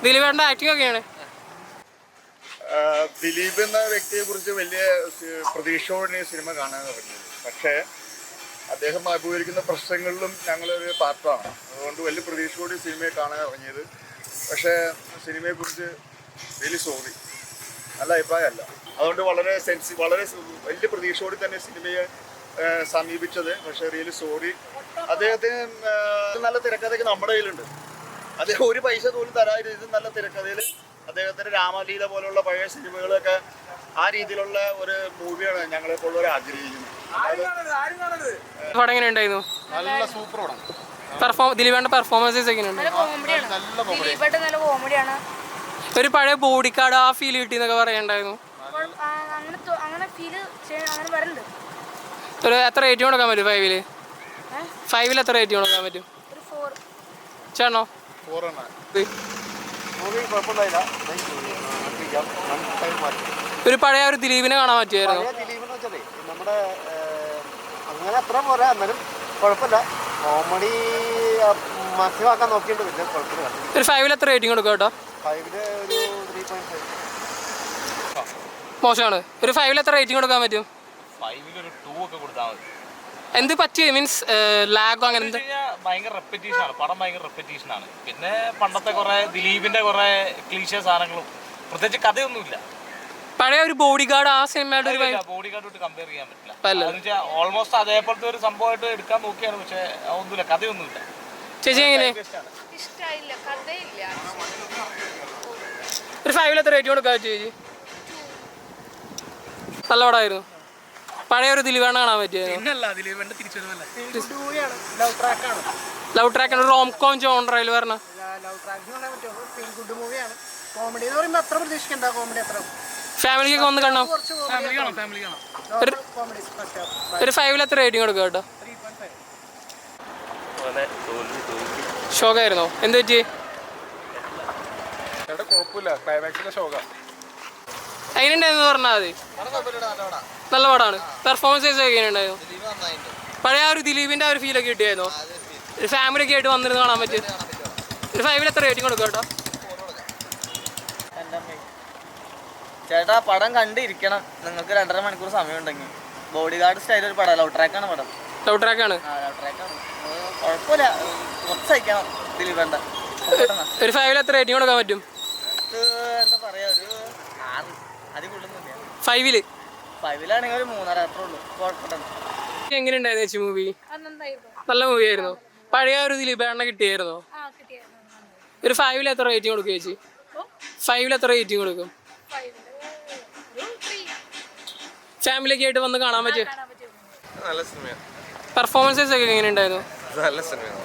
ദിലീപേട്ടൻ്റെ acting ഒക്കെയാണ്. ദിലീപ് എന്ന വ്യക്തിയെ കുറിച്ച് വലിയ പ്രതീക്ഷയോടെ സിനിമ കാണാൻ തുടങ്ങിയത്. പക്ഷേ അദ്ദേഹം അഭിമുഖീകരിക്കുന്ന പ്രശ്നങ്ങളിലും ഞങ്ങളൊരു പാർട്ടാണ്. അതുകൊണ്ട് വലിയ പ്രതീക്ഷയോടെ സിനിമയെ കാണാൻ ഇറങ്ങിയത്. പക്ഷേ സിനിമയെക്കുറിച്ച് വലിയ സോറി, നല്ല അഭിപ്രായമല്ല. അതുകൊണ്ട് വളരെ വലിയ പ്രതീക്ഷയോടെ തന്നെ സിനിമയെ സമീപിച്ചത്. പക്ഷേ റിയലി സോറി. അദ്ദേഹത്തിന് നല്ല തിരക്കഥയൊക്കെ നമ്മുടെ കയ്യിലുണ്ട്. അദ്ദേഹം ഒരു പൈസ പോലും തരാതെ ഇത് നല്ല തിരക്കഥയിൽ അദ്ദേഹത്തിൻ്റെ രാമലീല പോലുള്ള പഴയ സിനിമകളൊക്കെ ആ രീതിയിലുള്ള ഒരു മൂവിയാണ് ഞങ്ങളെപ്പോലുള്ളവർ ആഗ്രഹിക്കുന്നത്. പടം എങ്ങനെ ഉണ്ടായിരുന്നു? നല്ല സൂപ്പർ പടം. ദിലീപേട്ടൻ്റെ പെർഫോമൻസസ് എങ്ങനെയുണ്ട്? ഒരു പഴയ ബോഡിക്കാർഡ് ആ ഫീൽ കിട്ടി എന്നൊക്കെ പറയണ്ടായിരുന്നു. ഒരു എത്ര റേറ്റിംഗ് കൊടുക്കാൻ പറ്റും? ഫൈവിൽ എത്ര റേറ്റിംഗ് കൊടുക്കാൻ പറ്റും ചേട്ടനോ? ഒരു പഴയ ഒരു ദിലീപിനെ കാണാൻ പറ്റുമായിരുന്നു. നമ്മുടെ അങ്ങനെ അത്ര പോരാ, എന്നാലും കുഴപ്പമില്ല. കോമഡി മാക്സിമാക്കാൻ നോക്കിയിട്ടുണ്ട്. പിന്നെ കുഴപ്പമില്ല. ഒരു ഫൈവിൽ എത്ര റേറ്റിംഗ് കൊടുക്കുക കേട്ടോ? ഫൈവില് ഒരു 3.5. മോശമാണ്. ഒരു ഫൈവിൽ എത്ര റേറ്റിംഗ് കൊടുക്കാൻ പറ്റും? ഫൈവിലൊരു 2 ഒക്കെ കൊടുത്താൽ മതി. എന്ത് പറ്റി? മീൻസ് ലാഗോ അങ്ങനെ എന്ത്? ഭയങ്കര റെപ്പറ്റീഷൻ ആണ് പടം, ഭയങ്കര റെപ്പറ്റീഷൻ ആണ്. പിന്നെ പണ്ടത്തെ കുറെ ദിലീപിന്റെ കുറെ ക്ലീശേ സാധനങ്ങളും, പ്രത്യേകിച്ച് കഥയൊന്നുമില്ല. പഴയ ഒരു ബോഡി ഗാർഡ് ആ സിനിമയുടെ ഒരു ബോഡി ഗാർഡോട്ട് കമ്പയർ ചെയ്യാൻ പറ്റില്ല. ഓൾമോസ്റ്റ് അതേപോലത്തെ ഒരു സംഭവമായിട്ട് എടുക്കാൻ നോക്കിയാണ്. പക്ഷെ ഒന്നുമില്ല, കഥയൊന്നുമില്ല. ചേച്ചി എങ്ങനെ? ഒരു ഫൈവിൽ എത്ര റേറ്റിംഗ് കൊടുക്കാൻ പറ്റും ചേച്ചി? നല്ല പടമായിരുന്നു. പഴയ ഒരു ദിലീപാണ് കാണാൻ പറ്റിയത്. ലവ് ട്രാക്ക് ആണ്. റോം കോം ജോണറിൽ പറഞ്ഞ ഫാമിലിക്കൊക്കെ ഒന്ന് കാണാം. ഒരു ഫൈവിൽ എത്ര റേറ്റിംഗ് കൊടുക്കുക കേട്ടോ? ഷോക്കായിരുന്നോ? എന്ത് പറ്റി? എങ്ങനെയുണ്ടായിരുന്നു പറഞ്ഞാൽ മതി. നല്ല പടമാണ്. പെർഫോമൻസസ് എങ്ങനെയുണ്ടായിരുന്നു? പഴയ ഒരു ദിലീപിന്റെ ആ ഒരു ഫീലൊക്കെ കിട്ടിയായിരുന്നോ? ഒരു ഫാമിലി ഒക്കെ ആയിട്ട് വന്നിരുന്ന് കാണാൻ പറ്റും. ഒരു ഫൈവിൽ എത്ര റേറ്റിംഗ് കൊടുക്കുക കേട്ടോ? ചേട്ടാ പടം കണ്ടിരിക്കണം. നിങ്ങൾക്ക് 2.5 മണിക്കൂർ സമയം ഉണ്ടെങ്കിൽ. ബോഡി ഗാർഡ് സ്റ്റൈൽ ഒരു പടം. ലവ് ട്രാക്കാണ് പടം. ലവ് ട്രാക്കാണ്. കുഴപ്പമില്ല, കുറച്ച് സഹിക്കണം ദിലീപേണ്ട. ഒരു ഫൈവിൽ എത്ര റേറ്റിംഗ് കൊടുക്കാൻ പറ്റും? എന്താ പറയാ, ഒരു 6. അതിൽ കൂടുതലൊന്നുമില്ല. ഫൈവിലാണെങ്കിൽ ഒരു 3.5 അത്രേ ഉള്ളൂ. കുഴപ്പമില്ല. എങ്ങനെയുണ്ടായിരുന്നു ചേച്ചി മൂവി? നല്ല മൂവി ആയിരുന്നു. പഴയ ഒരു ദിലീപേണ്ണ കിട്ടിയായിരുന്നോ? ഒരു ഫൈവിൽ എത്ര റേറ്റിംഗ് കൊടുക്കും ചേച്ചി? ഫൈവിൽ എത്ര റേറ്റിംഗ് കൊടുക്കും? ഫാമിലിയൊക്കെ ആയിട്ട് വന്ന് കാണാൻ പറ്റും. നല്ല സിനിമയാണ്. പെർഫോമൻസസ് ഒക്കെ എങ്ങനെയുണ്ടായിരുന്നു? നല്ല സിനിമയാണ്.